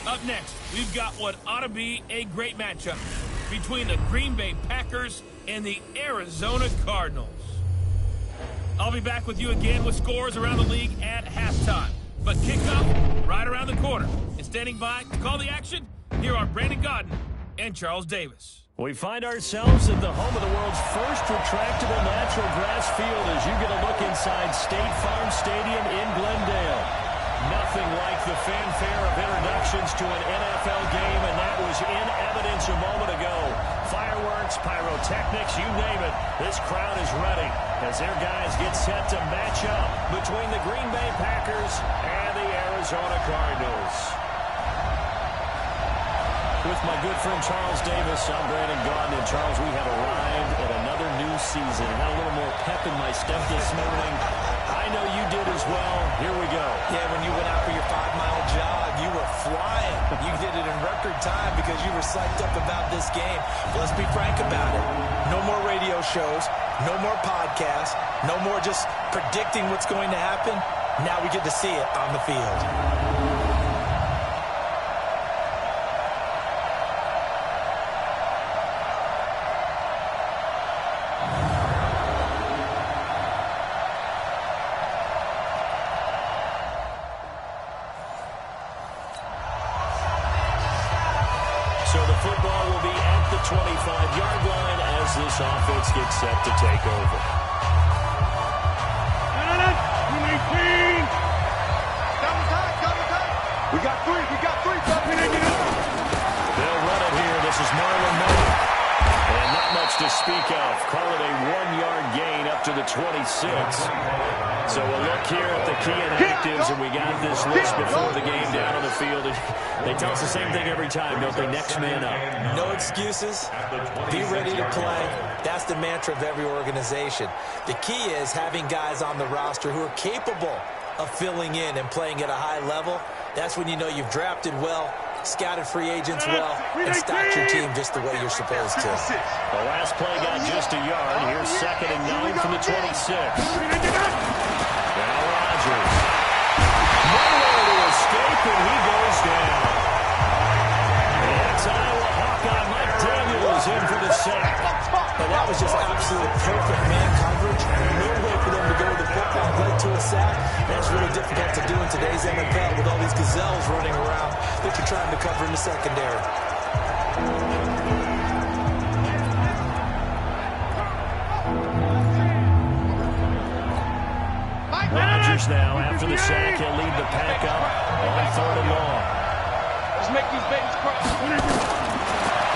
Up next, we've got what ought to be a great matchup between the Green Bay Packers and the Arizona Cardinals. I'll be back with you again with scores around the league at halftime. But kickoff right around the corner. And standing by to call the action, here are Brandon Gaudin and Charles Davis. We find ourselves at the home of the world's first retractable natural grass field as you get a look inside State Farm Stadium in Glendale. Nothing like the fanfare of introductions to an NFL game, and that was in evidence a moment ago. Fireworks, pyrotechnics, you name it. This crowd is ready as their guys get set to match up between the Green Bay Packers and the Arizona Cardinals. With my good friend Charles Davis, I'm Brandon Gaudin. And Charles, we have arrived at another new season. Had a little more pep in my step this morning. I know you did as well. Here we go. Yeah, when you went out for your 5-mile jog, you were flying. You did it in record time because you were psyched up about this game. Let's be frank about it. No more radio shows, no more podcasts, no more just predicting what's going to happen. Now we get to see it on the field. Football will be at the 25-yard line as this offense gets set to take over. We got three. They'll run it here. This is Marlon Mack. And not much to speak of. Call it a 1-yard gain up to the 26. So we'll look here at the key inactives, and we got this list before the game down on the field. They tell us the same thing every time, don't they? Next man up. No excuses. Be ready to play. That's the mantra of every organization. The key is having guys on the roster who are capable of filling in and playing at a high level. That's when you know you've drafted well, scouted free agents well, and stocked your team just the way you're supposed to. The last play got just a yard. Here's 2nd and 9 from the 26. Now Rodgers. Nowhere to escape, and he goes down. It's Iowa Hawkeye Mike Daniels in for the sack. And that was just absolute perfect man coverage. No way for them to go with the football right to a sack. That's really difficult to do in today's NFL with all these gazelles running around that you're trying to cover in the secondary. Rodgers now, after the sack, he'll lead the pack up on 3rd and long. Let's make these babies cry.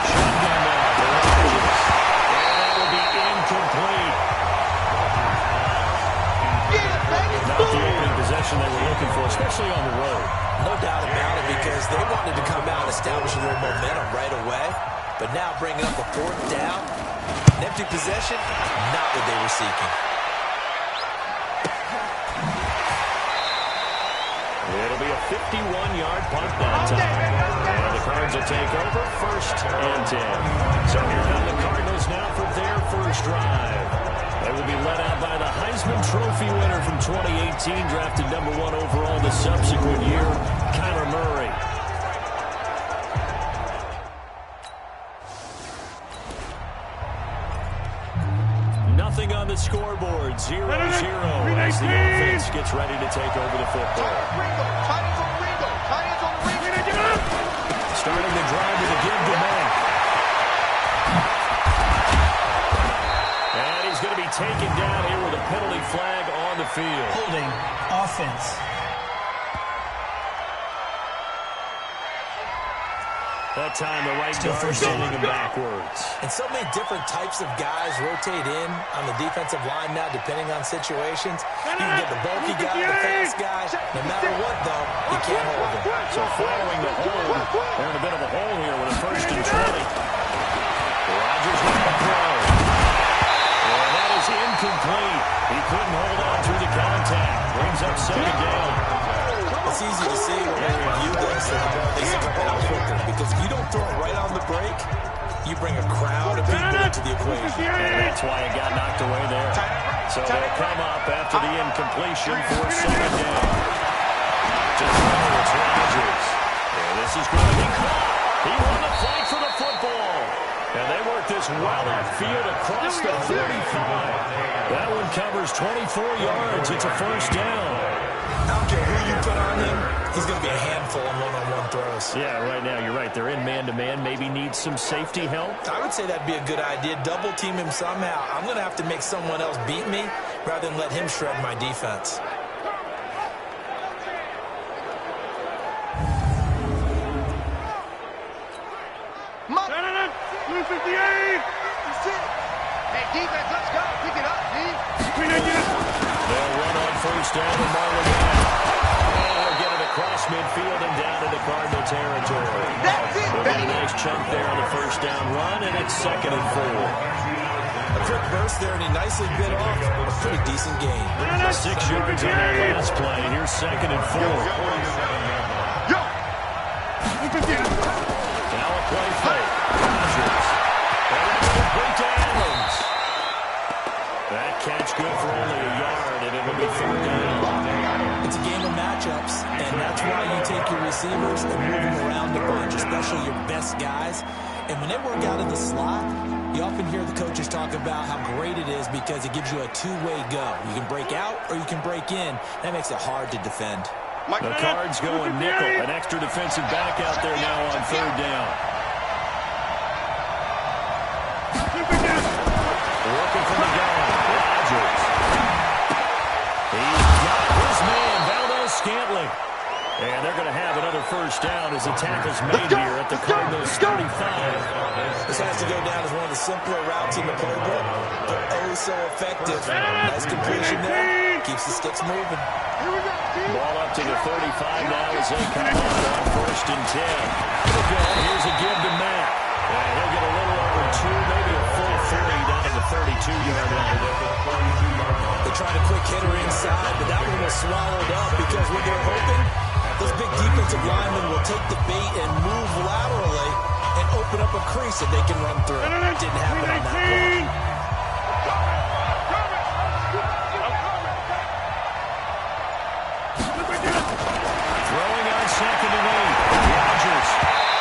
Shotgun now for Rodgers. And that will be incomplete. Not the opening possession they were looking for, especially on the road. No doubt about it, because they wanted to come out and establish a little momentum right away. But now bringing up a 4th down, an empty possession, not what they were seeking. It'll be a 51-yard punt that time. And the Cards will take over 1st and 10. So here come the Cardinals now for their first drive. They will be led out by the Heisman Trophy winner from 2018, drafted #1 overall the subsequent year, Kyler Murray. Nothing on the scoreboard, 0-0 as the offense gets ready to take over the football. Starting the drive with a give to Mack. And he's going to be taken down here with a penalty flag on the field. Holding offense. That time the right guard sending him backwards. And so many different types of guys rotate in on the defensive line now, depending on situations. You can get the bulky guy, the fast guy. No matter what, though, you can't hold him. So following the hold, they're in a bit of a hole here with a 1st and 20. Rodgers with the throw. And that is incomplete. He couldn't hold on through the contact. Brings up 2nd down. It's easy to see when they review this and they say the ball quicker, because if you don't throw it right on the break, you bring a crowd of people into the equation. And that's why it got knocked away there. So they'll come up after the incompletion for 2nd down. To throw, it's Rodgers. And this This is going to be caught. He won the fight for the football. And they work this well upfield across the 35. That one covers 24 yards. It's a first down. I don't care who you put on him, he's going to be a handful in one-on-one throws. Yeah, right now you're right. They're in man-to-man. Maybe need some safety help. I would say that'd be a good idea. Double team him somehow. I'm going to have to make someone else beat me rather than let him shred my defense. Hey, defense, let's go. Pick it up, D. They'll run on first down and Marlon back. They'll get it across midfield and down into Cardinal territory. That's it, They'll get baby. a nice chunk there on the first down run, and it's 2nd and 4. A quick burst there, and he nicely bit off a pretty decent gain. 6 yards on that last play. Here's 2nd and 4. Now a play fake. Rodgers. And that's complete to Adams. That catch good for only a yard, and it'll be 3rd down. It's a game of matchups, and that's why you take your receivers and move them around a bunch, especially your best guys. And when they work out in the slot, you often hear the coaches talk about how great it is because it gives you a two-way go. You can break out or you can break in. That makes it hard to defend. The Cards going nickel. An extra defensive back out there now on 3rd down. Working from the gun. Rodgers. He's got his man, Valdez-Scantling. And they're going to have another first down as the tackle's made here at the Cardinals 35. This has to go down as one of the simpler routes in the playbook, but oh so effective. Nice completion there. Keeps the sticks moving. Ball up to the 35 now as they come on 1st and 10. Here's a give to Matt. And he'll get a little over 2, maybe a full 3 down to the 32-yard line. They tried a quick hitter inside, but that one was swallowed up because what they're hoping, those big defensive linemen will take the bait and move laterally and open up a crease that they can run through. Didn't happen on that play. Throwing on 2nd and 8. Rodgers.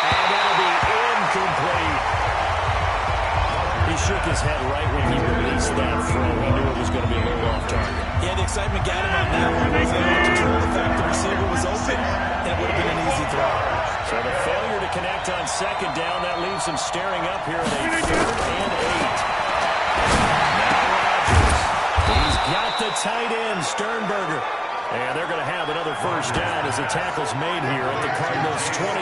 And that'll be incomplete. He shook his head right when he released that throw. He knew it was going to be a little off target. Yeah, the excitement got him on that one. He was able to control the fact the receiver was open, and it would have been an easy throw. So the failure to connect on 2nd down, that leaves him staring up here at a 3rd and 8. Now Rodgers. He's got the tight end, Sternberger. And they're going to have another first down as the tackle's made here at the Cardinals 23.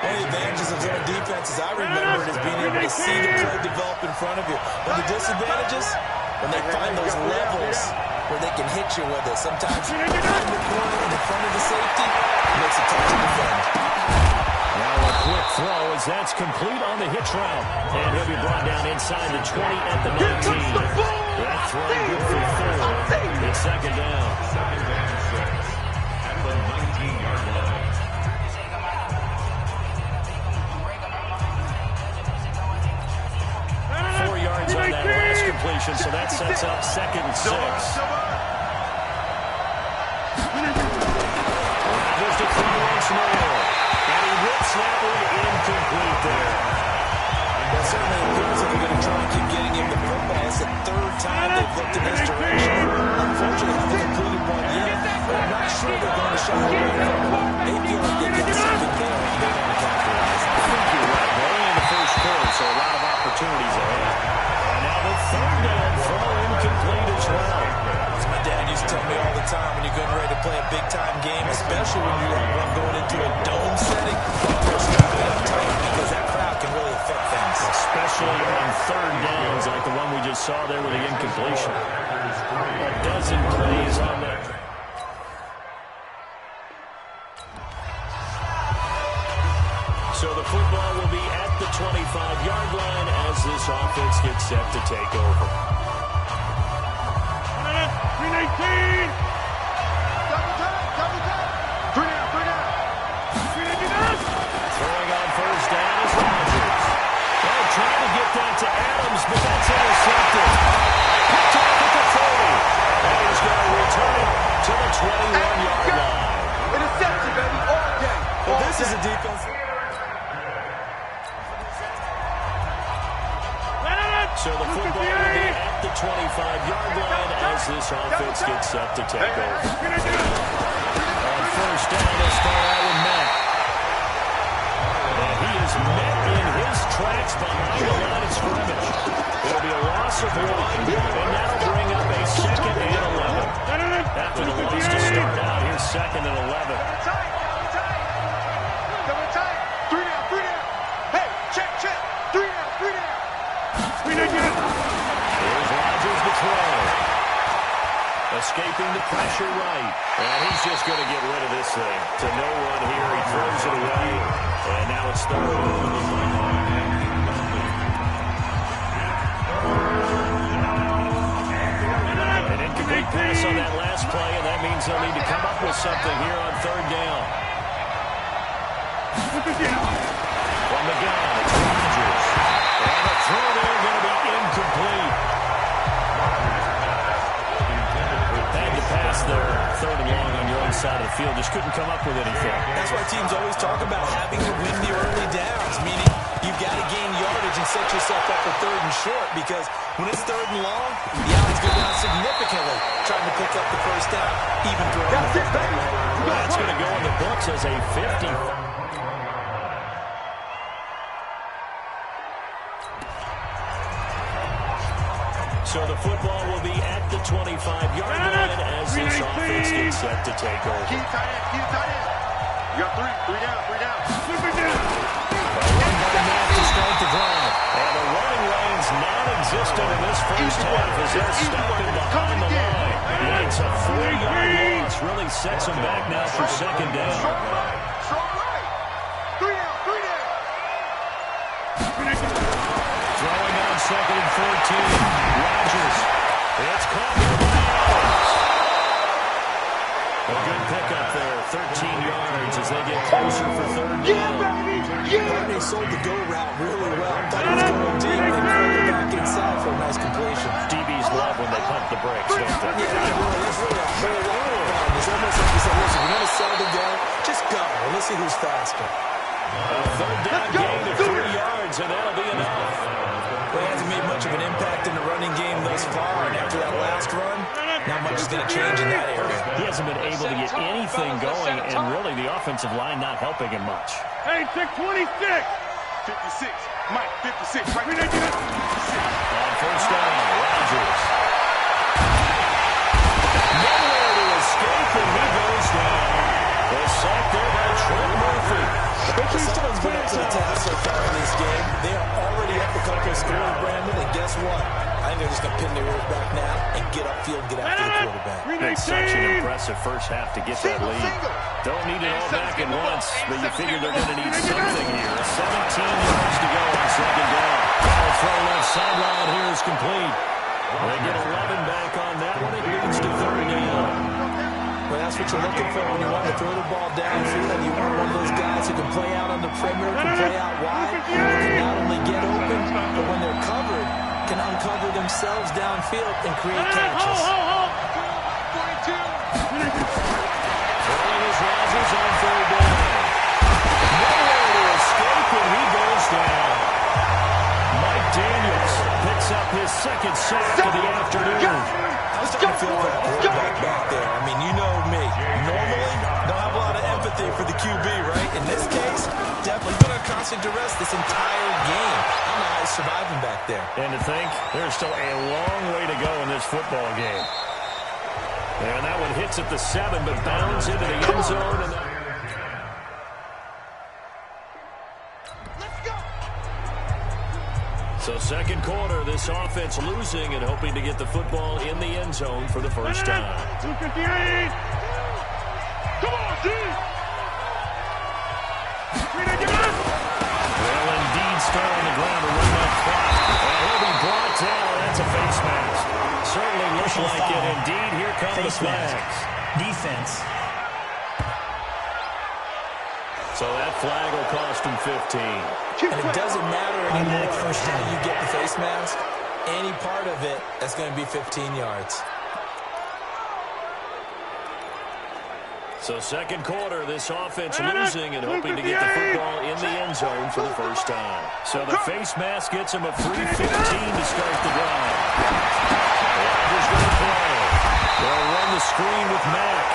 One of the advantages of zone defense, as I remember it, is being able to see the play develop in front of you. One of the disadvantages, when they find those levels where they can hit you with it. Sometimes behind the corner and in front of the safety, it makes it tough to defend. Now a quick throw as that's complete on the hitch route. And he'll be brought down inside the 20 at the 19. That throw good for 4. It's 2nd down. At the 19-yard line. 4 yards on that last completion, so that sets up 2nd and 6. Rodgers to throw once more. And he rips that one incomplete there. Well, certainly it appears that they're going to try and keep getting him the football. It's the 3rd time they've looked in his direction. Unfortunately, they haven't completed one yet, but I'm not sure they're going to shy away from it. They feel like they get something there and they want to capitalize. I think you're right. We're only in the first quarter, so a lot of opportunities ahead. And now the 3rd down throw incomplete as well. As my dad used to tell me all the time, when you're getting ready to play a big-time game, especially when you have one going into a dome setting, there's got to be tight because that crowd can really affect things. Especially on 3rd downs like the one we just saw there with the incompletion. A dozen plays on that. So the football will be at the 25-yard line as this offense gets set to take over. 319. Double time. 3 down. Throwing on first down is Rodgers. Well, trying to get that to Adams, but that's intercepted. Picked off at the 40. And he's going to return it to the 21-yard line. Interception, baby, all day. this is a defense. So the football will be at the 25-yard line as this offense gets set to take over. On first down, they'll start out with Matt. And he is met in his tracks behind the line of scrimmage. It'll be a loss of 1, and that'll bring up a 2nd and 11. After the loss to start out, here's 2nd and 11. Here's Rodgers to throw. Escaping the pressure right. And he's just going to get rid of this thing. To no one here. He throws it away. And now it's 3rd. An incomplete pass on that last play, and that means they'll need to come up with something here on 3rd down. From the gun, it's Rodgers. And the throw there going to be incomplete. Had to pass there, 3rd and long on your own side of the field. Just couldn't come up with anything. That's why teams always talk about having to win the early downs, meaning you've got to gain yardage and set yourself up for 3rd and short, because when it's 3rd and long, the odds go down significantly trying to pick up the first down, even throwing the football. That's going to go in the books as a 50. So the football will be at the 25-yard line as this offense gets set to take over. Keep tight end. You got 3 down. Run by Matt to start the drive. And the running lane's non-existent in this first half as they're stopping behind the line. Yeah, it's a 4-yard loss. Really sets them back now for 2nd down. Strong right. 3 down. Throwing on 2nd and 14. Rodgers. It's caught by Adams. A good pickup there. 13 yards as they get closer for 3rd down. They sold the go route really well. Thought he was going deep and further back inside for a nice completion. DBs love when they pump the brakes, don't they? Yeah, that's really a whole lot of fun. It's almost like you said, listen, we're going to sell the go. Just go. And let's see who's faster. A 3rd down gain of 3 yards, and that'll be enough. Well, he hasn't made much of an impact in the running game thus far, and after that last run, not much is going to change in that area. He hasn't been able to get anything going, and really the offensive line not helping him much. Hey, 626. 56. Mike, 56. Right. On first down, Rodgers. Nowhere to escape, and he goes down. The sack there by Trent Murphy. Someone's been up to the task so far in this game. They are already up a couple of scores, Brandon, and guess what? I think they're just going to pin their ears back now and get upfield, get after the quarterback. It's such an impressive first half to get that lead. Don't need it all back at once, but you figure they're going to need something here. 17 yards to go on 2nd down. The throw left sideline here is complete. They get 11 back on that one. It leads to 3rd down. Well, that's what you're looking for when you want to throw the ball downfield. You want one of those guys who can play out on the perimeter, can play out wide, who can not only get open, but when they're covered, can uncover themselves downfield and create catches. 42. Throwing his Rodgers on 3rd down. Nowhere to escape, and he goes down. Mike Daniels picks up his 2nd sack of the afternoon. I was starting to feel for that quarterback back there. I mean, you know me. Normally, don't have a lot of empathy for the QB, right? In this case, definitely been on constant duress this entire game. I don't know how he's surviving back there. And to think, there's still a long way to go in this football game. And that one hits at the 7, but bounds into the end zone. And so 2nd quarter, this offense losing and hoping to get the football in the end zone for the first time. 258. Come on, D. Well, indeed, Star on the ground to run that clock. And he'll be brought down. That's a face mask. Certainly looks like it. Indeed, here come the flags. Defense. So that flag will cost him 15. And it doesn't matter anymore First how down. you get the face mask. Any part of it, that's going to be 15 yards. So second quarter, this offense losing and hoping to get the football in the end zone for the first time. So the face mask gets him a free 15 to start the drive. Rodgers going to play. They'll run the screen with Mack.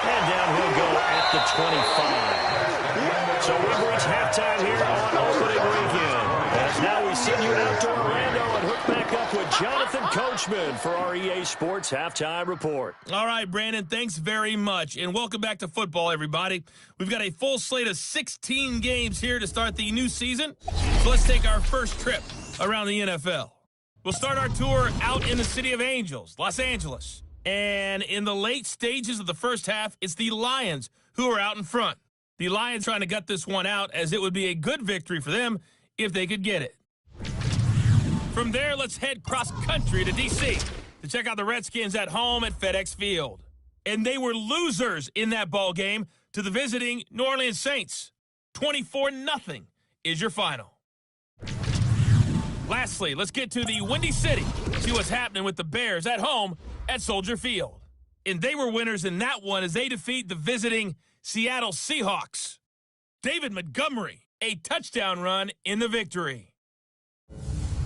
And down he'll go at the 25. So we've reached halftime here on opening weekend. As now we send you out to Orlando and hook back up with Jonathan Coachman for our EA Sports Halftime Report. All right, Brandon, thanks very much. And welcome back to football, everybody. We've got a full slate of 16 games here to start the new season. So let's take our first trip around the NFL. We'll start our tour out in the City of Angels, Los Angeles. And in the late stages of the first half, it's the Lions who are out in front. The Lions trying to gut this one out, as it would be a good victory for them if they could get it. From there, let's head cross-country to D.C. to check out the Redskins at home at FedEx Field. And they were losers in that ball game to the visiting New Orleans Saints. 24-0 is your final. Lastly, let's get to the Windy City, see what's happening with the Bears at home at Soldier Field. And they were winners in that one as they defeat the visiting Seattle Seahawks. David Montgomery, a touchdown run in the victory.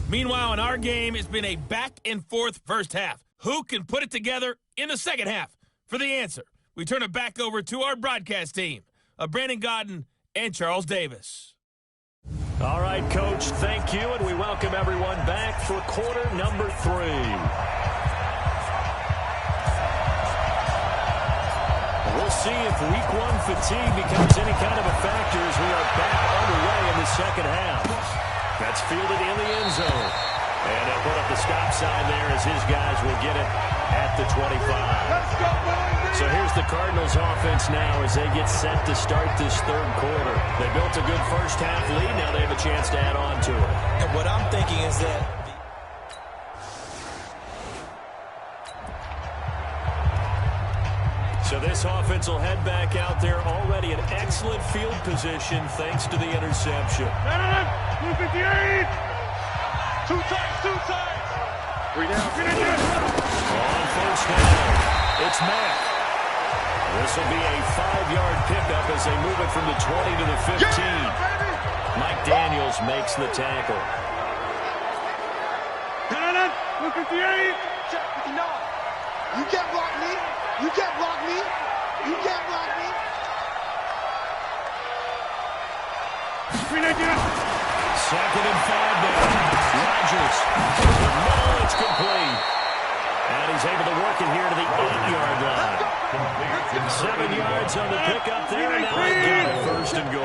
Meanwhile, in our game, it's been a back-and-forth first half. Who can put it together in the second half? For the answer, we turn it back over to our broadcast team of Brandon Godden and Charles Davis. All right, Coach, thank you, and we welcome everyone back for quarter number 3. We'll see if week 1 fatigue becomes any kind of a factor as we are back underway in the second half. That's fielded in the end zone. And they'll put up the stop sign there as his guys will get it at the 25. Let's go, boys! So here's the Cardinals offense now as they get set to start this third quarter. They built a good first half lead. Now they have a chance to add on to it. And what I'm thinking is that so this offense will head back out there, already in excellent field position thanks to the interception. 258! Two times! 3 down. On first down, it's Mack. This will be a 5-yard pickup as they move it from the 20 to the 15. Mike Daniels makes the tackle. 258! Check 59. You can't block me. You can't block me. You can't block me. 319! Second and 5 now. Rodgers. No, it's complete. And he's able to work it here to the 8-yard line. 7 yards on the pickup there. And now they got it first and goal.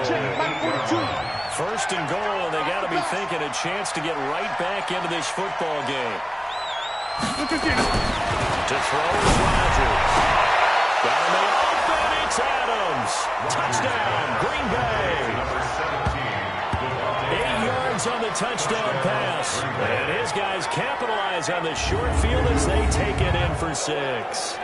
First and goal, and they got to be thinking a chance to get right back into this football game. To throw is Rodgers. Got him open. It's Adams. Touchdown, Green Bay. 8 yards on the touchdown pass. And his guys capitalize on the short field as they take it in for 6.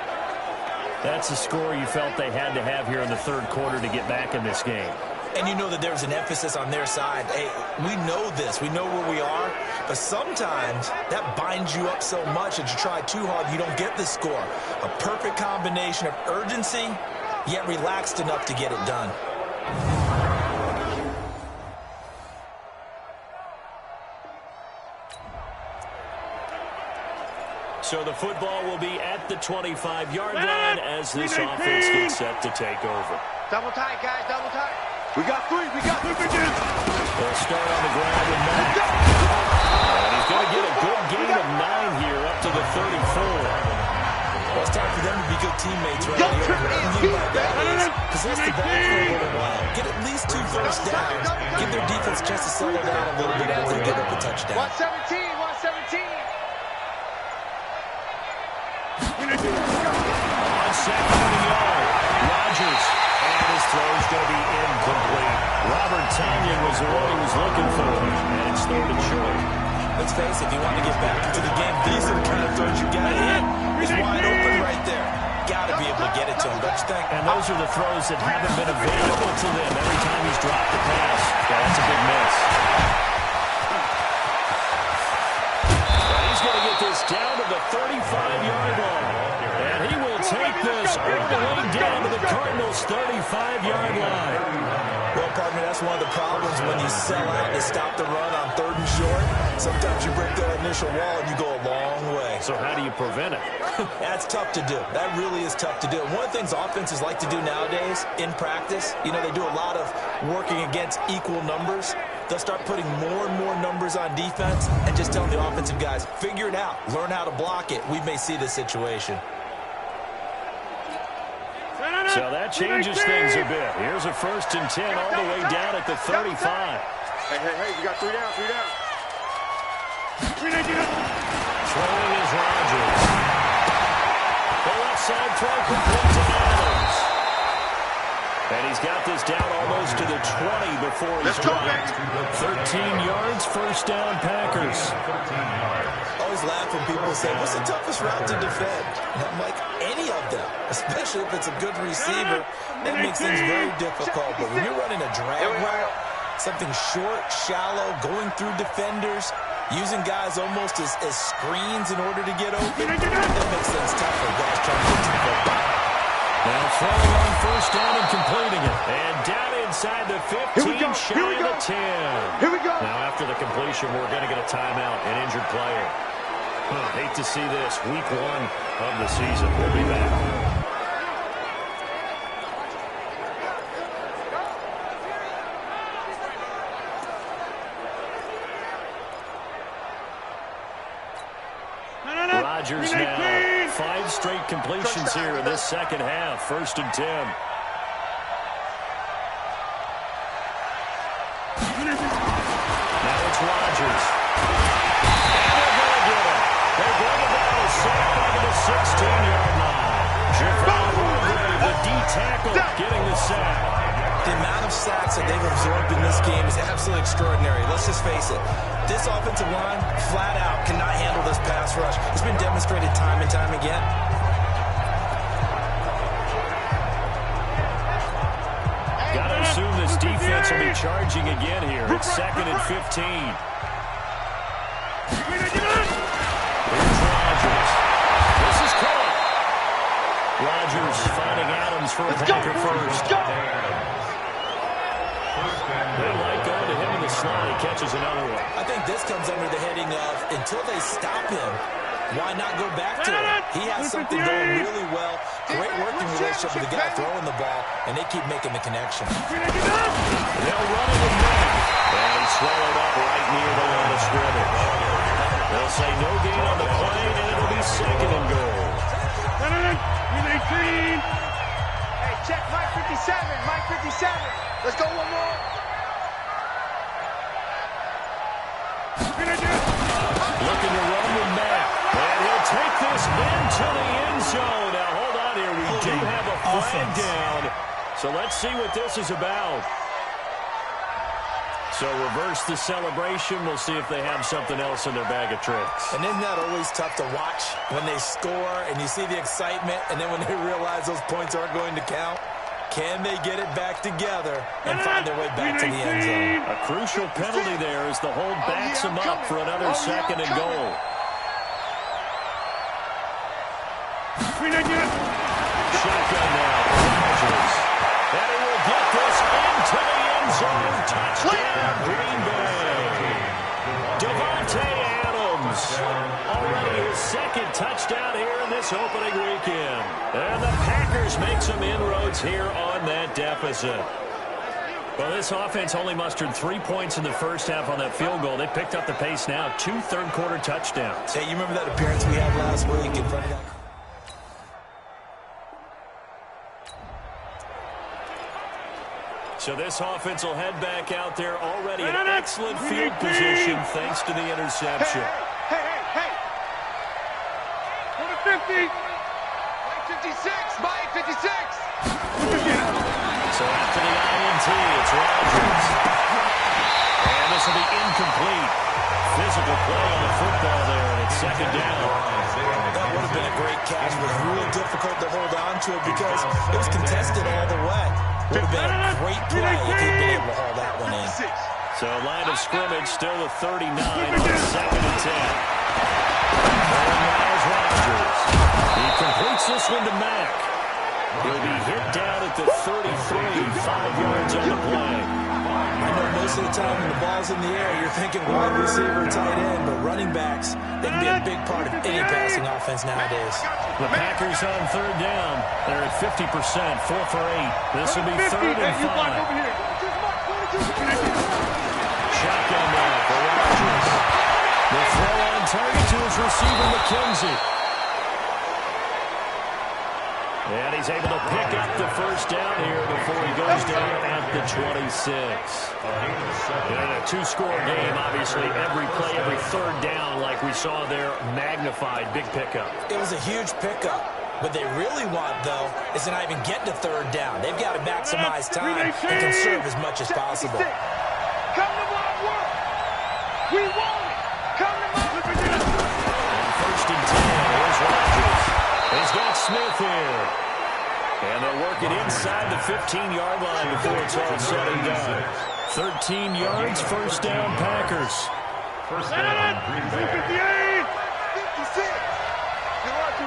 That's the score you felt they had to have here in the third quarter to get back in this game. And you know that there's an emphasis on their side. Hey, we know this. We know where we are. But sometimes that binds you up so much that you try too hard, you don't get the score. A perfect combination of urgency, yet relaxed enough to get it done. So the football will be at the 25-yard line as this offense gets set to take over. Double tight, guys. Double tight. We got 3. They'll start on the ground with Mack. And he's going to get a good gain of 9 here up to the 34. Well, it's time for them to be good teammates right here. What I mean by that is possess the ball for a little while. Get at least 2 first downs. Give their defense a chance to settle down a little bit after they give up a touchdown. 117. 117. On second and a yard, Rodgers. And his throw's going to be incomplete. Robert Tonyan was the one he was looking for. And it's thrown to short. Let's face it, if you want to get back into the game, these are the kind of throws you got to hit. It's wide open right there. Got to be able to get it to him, don't you think? And those are the throws that haven't been available to them every time he's dropped the pass. Yeah, that's a big miss. And he's going to get this down to the 35-yard line. And he will take this all the way down to the Cardinals Cardinals' 35-yard line. Well, partner, that's one of the problems when you sell out to stop the run on 3rd and short. Sometimes you break that initial wall and you go a long way. So how do you prevent it? That's tough to do. That really is tough to do. One of the things offenses like to do nowadays in practice, you know, they do a lot of working against equal numbers. They'll start putting more and more numbers on defense and just telling the offensive guys, figure it out, learn how to block it. We may see this situation. So that changes things a bit. Here's a 1st and 10 all the way down at the 35. Hey, you got 3 down, 3 down. Throwing is Rodgers. The left side throw complete to Adams. And he's got this down almost to the 20 before he's dropped. 13 yards, 1st down, Packers. I always laugh when people say, what's the toughest route to defend? And I'm like, any of them, especially if it's a good receiver. That makes things very difficult. But when you're running a drag route, something short, shallow, going through defenders, using guys almost as screens in order to get open, that makes things tougher. Guys trying to get to the football. Now throwing on 1st down and completing it. And down inside the 15, shy of the 10. Here we go. Now after the completion, we're going to get a timeout, an injured player. Hate to see this. Week 1 of the season. We'll be back. Rodgers now. 5 straight completions here in this second half. 1st and 10. Now it's Rodgers. And they're going to get it. They bring it down to sack back at the 16-yard line. Javon Hargrave, the D-tackle, getting the sack. The amount of sacks that they've absorbed in this game is absolutely extraordinary. Let's just face it. This offensive line, flat out, cannot handle this pass rush. It's been demonstrated time and time again. Got to assume this defense will be charging again here. It's 2nd and 15. Here's Rodgers. This is caught. Rodgers finding Adams for a Packer first. They like going to him in the slot. He catches another one. I think this comes under the heading of, until they stop him, why not go back to him? He has something going really well. Great working relationship with the guy throwing the ball, and they keep making the connection. They'll run it with Mack. And he's swallowed up right near the line of scrimmage. They'll say no gain on the play, and it'll be 2nd and goal. Hey, check Mike 57. Mike 57. Let's go one more. Looking to run with Mack. And he'll take this into the end zone. Now, hold on here. We do have a flag down. So let's see what this is about. So reverse the celebration. We'll see if they have something else in their bag of tricks. And isn't that always tough to watch when they score and you see the excitement, and then when they realize those points aren't going to count? Can they get it back together and find their way back to the end zone? A crucial penalty there as the hold backs him up for another 2nd and goal. Shotgun now for Rodgers. And he will get this into the end zone. Touchdown, Green Bay. Davante Adams. Already his 2nd touchdown here in this opening weekend. And the Packers make some inroads here on that deficit. Well, this offense only mustered 3 points in the first half on that field goal. They picked up the pace now. 2 third-quarter touchdowns. Hey, you remember that appearance we had last week in front of that? So this offense will head back out there already in excellent field position thanks to the interception. Hey. Go to 50. Mike 56. Mike 56. So after the INT, it's Rodgers. And this will be incomplete. Physical play on the football there, and it's 2nd down. That would have been a great catch. It was real difficult to hold on to it because it was contested all the way. Would have been a great play if he'd been able to haul that one in. So line of scrimmage still a 39 on 2nd and 10. And there's Rodgers. He completes this one to Mack. He'll be hit down at the 33, 5 yards on the play. I know most of the time when the ball's in the air, you're thinking wide receiver, tight end, but running backs, they can be a big part of any passing offense nowadays. The Packers on third down. They're at 50%, 4 for 8. This will be 3rd and 5. Shotgun now for Rodgers. The throw on target to his receiver, McKenzie. And he's able to pick up the first down here before he goes down at the 26. In a two-score game, obviously, every play, every third down, like we saw there, magnified, big pickup. It was a huge pickup. What they really want, though, is to not even get to third down. They've got to maximize time and conserve as much as possible. Come to my work. We want it. Come to my work. And 1st and 10, here's Rodgers. He's got Smith here. And they'll work it inside the 15-yard line before it's all said and done. 13 yards, first down, Packers. First down, Green Bay. 58. 56. You're right.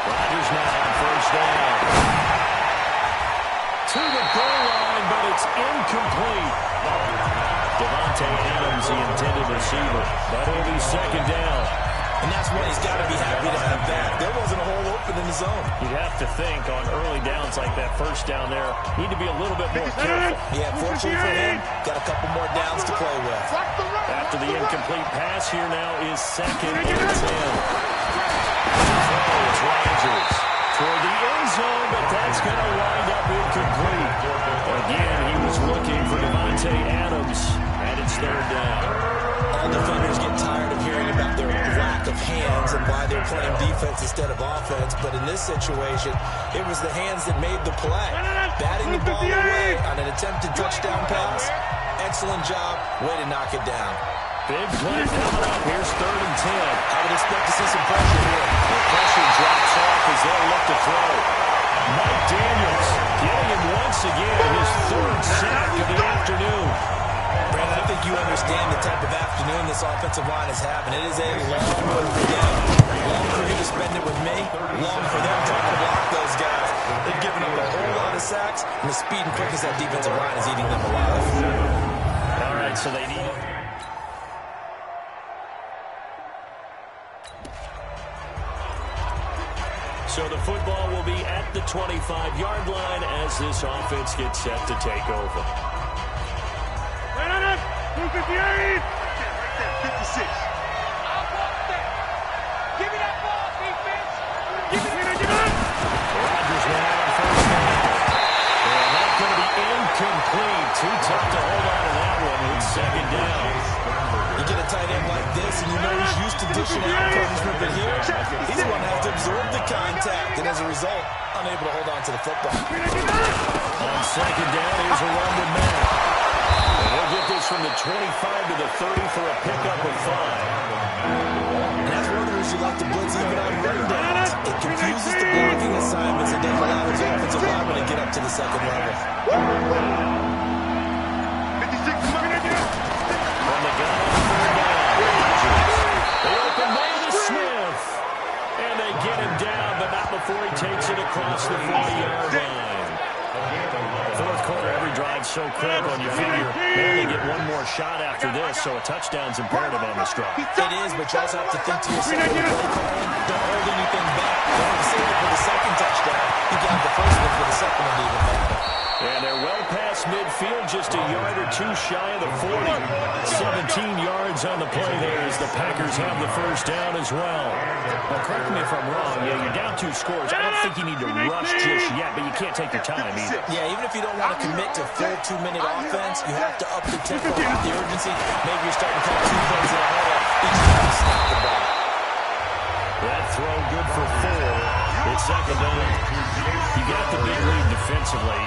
Rodgers now on first down. To the goal line, but it's incomplete. Davante Adams, the intended receiver. But it'll be 2nd down. And that's what he's got to be happy to have back. There wasn't a hole open in the zone. You'd have to think on early downs like that first down there, need to be a little bit more careful. Yeah, fortunately for him, got a couple more downs to play with. After the incomplete pass, here now is 2nd and 10. It's Rodgers toward the end zone, but that's going to wind up incomplete. Again, he was looking for Davante Adams, and it's 3rd down. All defenders get tired of hearing about their lack of hands and why they're playing defense instead of offense. But in this situation, it was the hands that made the play. Batting the ball away on an attempted touchdown pass. Excellent job. Way to knock it down. Big play coming up. Here's 3rd and 10. I would expect to see some pressure here. The pressure drops off as they'll look to throw. Mike Daniels getting him once again, his 3rd sack of the afternoon. Brandon, I think you understand the type of afternoon this offensive line is having. It is a long one for them. Long for you to spend it with me. Long for them trying to block those guys. They've given up a whole lot of sacks, and the speed and quickness that defensive line is eating them alive. All right, so they need it. So the football will be at the 25-yard line as this offense gets set to take over. 58. 56. Give me that ball, defense. Give it. Rodgers now on first down. And that's going to be incomplete. Too tough to hold on to that one with 2nd down. You get a tight end like this, and you know he's used to dishing out punishment, but here, he's going to have to absorb the contact, and as a result, unable to hold on to the football. On 2nd down, here's a run to Matt. And he'll get this from the 25 to the 30 for a pickup of 5. And that's one of the reasons you like to blitz even on running downs. It confuses the blocking assignments and doesn't allow his offensive lineman to get up to the 2nd level. 56. From the gun on 3rd down, Rodgers. They open way to Smith. And they get him down, but not before he takes it across the 40-yard line. 4th quarter, every drive so critical, and you figure they only get one more shot after this, so a touchdown's imperative on this drive. It is, but you also have to think to yourself, don't hold anything back. Don't save it for the 2nd touchdown. You got the 1st one for the 2nd one to even matter. And they're well past midfield, just a yard or two shy of the 40. 17 yards on the play there as the Packers have the first down as well. Well, correct me if I'm wrong. Yeah, you're down 2 scores. I don't think you need to rush just yet, but you can't take your time either. Yeah, even if you don't want to commit to full 2-minute offense, you have to up the tempo, up the urgency. Maybe you're starting to call 2 plays in a huddle each time you snap the ball. That throw good for 4. It's 2nd down. You got the big lead defensively.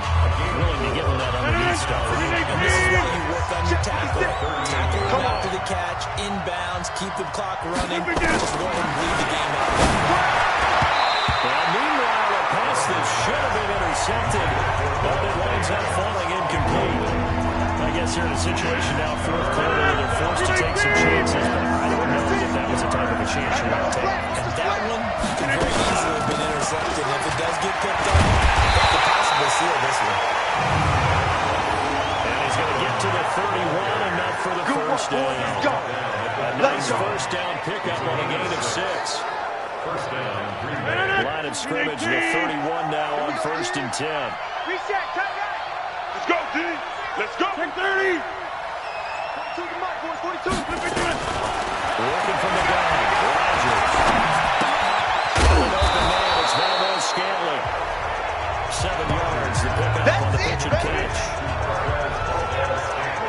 Willing to give them that underneath stuff. And this is why you work on your tackle. Tackle them after the catch, inbounds, keep the clock running. Just go ahead and bleed the game out. And meanwhile, a pass that should have been intercepted, but it winds up falling incomplete. I guess they're in a situation now, 4th quarter, where they're forced to take some chances, but I don't know if that was the type of a chance you want to take. And that one could very easily have been intercepted. If it does get picked up, that could possibly seal this one. And he's going to get to the 31, enough for the first down. A nice first down pickup on a gain of 6. First down, Green Bay. Line of scrimmage, the 31 now on 1st and 10. Reset, timeout. Let's go, D. Let's go. Take 30. 42 to Mike, boys, 42. Working from the gun, Rodgers. An open man, it's Valdez Scantling. 7 yards, the pickup on the pitch and catch.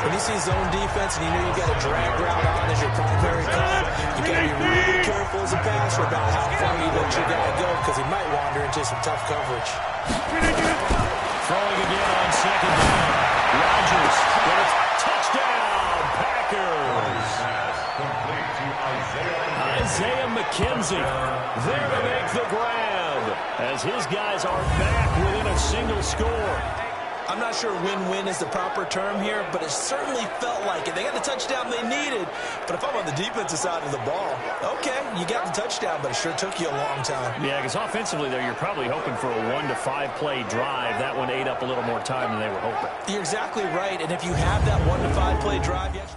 When you see zone defense and you know you got a drag route on as your primary call, you got to be really careful as a passer about how far you let your guy go because he might wander into some tough coverage. Throwing again on 2nd down. Rodgers with a touchdown, Packers. Complete to Isaiah. Isaiah McKenzie there to make the grab as his guys are back within a single score. I'm not sure win-win is the proper term here, but it certainly felt like it. They got the touchdown they needed, but if I'm on the defensive side of the ball, okay, you got the touchdown, but it sure took you a long time. Yeah, because offensively there, you're probably hoping for a 1 to 5 play drive. That one ate up a little more time than they were hoping. You're exactly right, and if you have that 1 to 5 play drive, yes.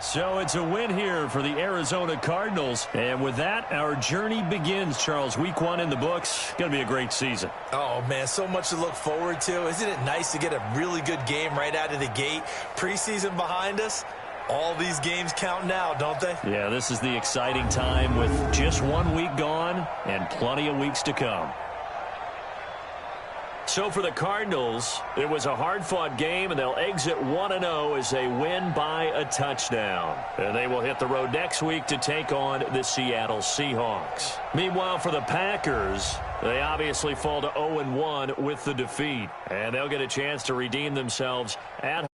So it's a win here for the Arizona Cardinals. And with that, our journey begins, Charles. Week 1 in the books. Going to be a great season. Oh, man, so much to look forward to. Isn't it nice to get a really good game right out of the gate? Preseason behind us. All these games count now, don't they? Yeah, this is the exciting time with just 1 week gone and plenty of weeks to come. So for the Cardinals, it was a hard-fought game, and they'll exit 1-0 as they win by a touchdown. And they will hit the road next week to take on the Seattle Seahawks. Meanwhile, for the Packers, they obviously fall to 0-1 with the defeat. And they'll get a chance to redeem themselves at